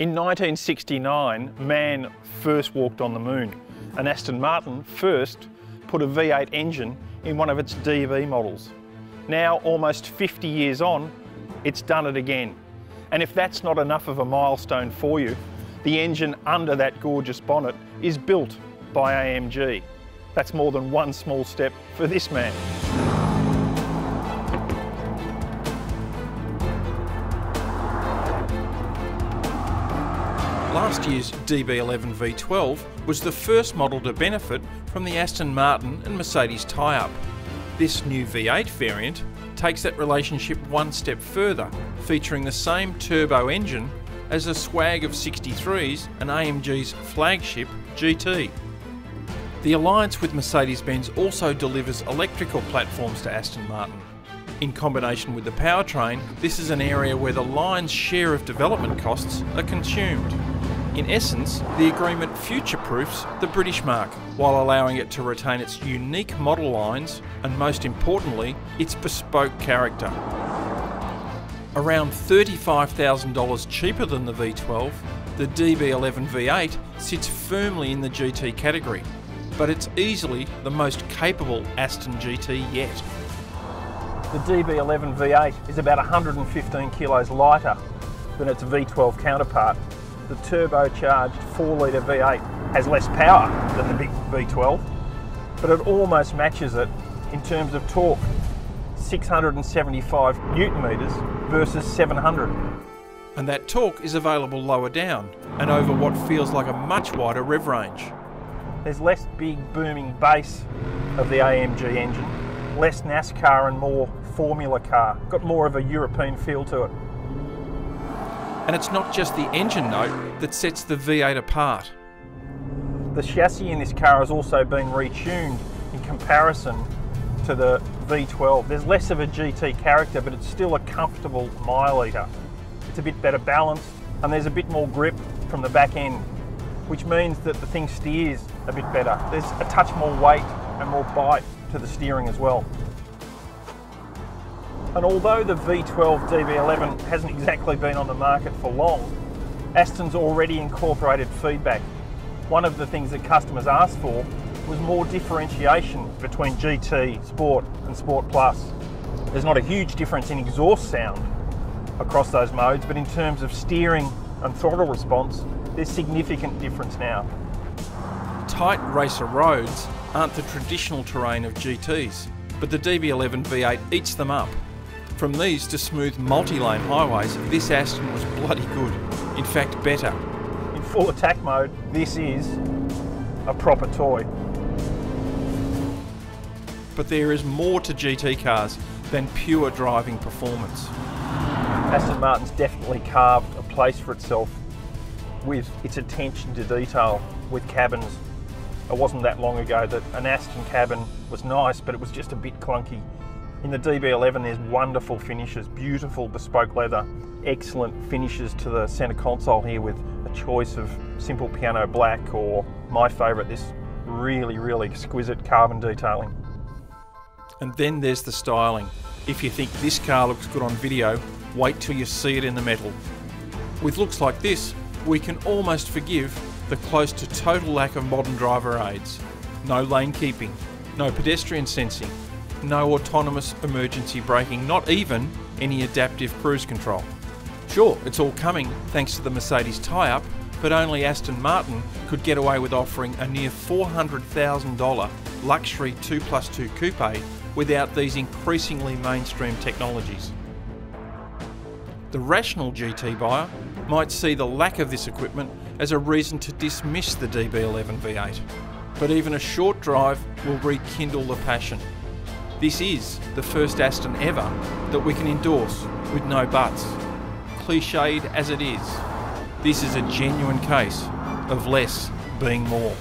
In 1969, man first walked on the moon, and Aston Martin first put a V8 engine in one of its DB models. Now, almost 50 years on, it's done it again. And if that's not enough of a milestone for you, the engine under that gorgeous bonnet is built by AMG. That's more than one small step for this man. Last year's DB11 V12 was the first model to benefit from the Aston Martin and Mercedes tie-up. This new V8 variant takes that relationship one step further, featuring the same turbo engine as the swag of 63s and AMG's flagship GT. The alliance with Mercedes-Benz also delivers electrical platforms to Aston Martin. In combination with the powertrain, this is an area where the lion's share of development costs are consumed. In essence, the agreement future-proofs the British marque, while allowing it to retain its unique model lines and, most importantly, its bespoke character. Around $35,000 cheaper than the V12, the DB11 V8 sits firmly in the GT category, but it's easily the most capable Aston GT yet. The DB11 V8 is about 115 kilos lighter than its V12 counterpart. The turbocharged 4-litre V8 has less power than the big V12, but it almost matches it in terms of torque. 675 Newton metres versus 700. And that torque is available lower down and over what feels like a much wider rev range. There's less big booming bass of the AMG engine, less NASCAR and more Formula car. Got more of a European feel to it. And it's not just the engine note that sets the V8 apart. The chassis in this car has also been retuned in comparison to the V12. There's less of a GT character, but it's still a comfortable mile eater. It's a bit better balanced, and there's a bit more grip from the back end, which means that the thing steers a bit better. There's a touch more weight and more bite to the steering as well. And although the V12 DB11 hasn't exactly been on the market for long, Aston's already incorporated feedback. One of the things that customers asked for was more differentiation between GT, Sport and Sport Plus. There's not a huge difference in exhaust sound across those modes, but in terms of steering and throttle response, there's significant difference now. Tight racer roads aren't the traditional terrain of GTs, but the DB11 V8 eats them up. From these to smooth multi-lane highways, this Aston was bloody good. In fact, better. In full attack mode, this is a proper toy. But there is more to GT cars than pure driving performance. Aston Martin's definitely carved a place for itself with its attention to detail with cabins. It wasn't that long ago that an Aston cabin was nice, but it was just a bit clunky. In the DB11 there's wonderful finishes, beautiful bespoke leather, excellent finishes to the centre console here with a choice of simple piano black or, my favourite, this really exquisite carbon detailing. And then there's the styling. If you think this car looks good on video, wait till you see it in the metal. With looks like this, we can almost forgive the close to total lack of modern driver aids. No lane keeping, no pedestrian sensing, no autonomous emergency braking, not even any adaptive cruise control. Sure, it's all coming thanks to the Mercedes tie-up, but only Aston Martin could get away with offering a near $400,000 luxury 2+2 coupe without these increasingly mainstream technologies. The rational GT buyer might see the lack of this equipment as a reason to dismiss the DB11 V8, but even a short drive will rekindle the passion. This is the first Aston ever that we can endorse with no buts. Cliched as it is, this is a genuine case of less being more.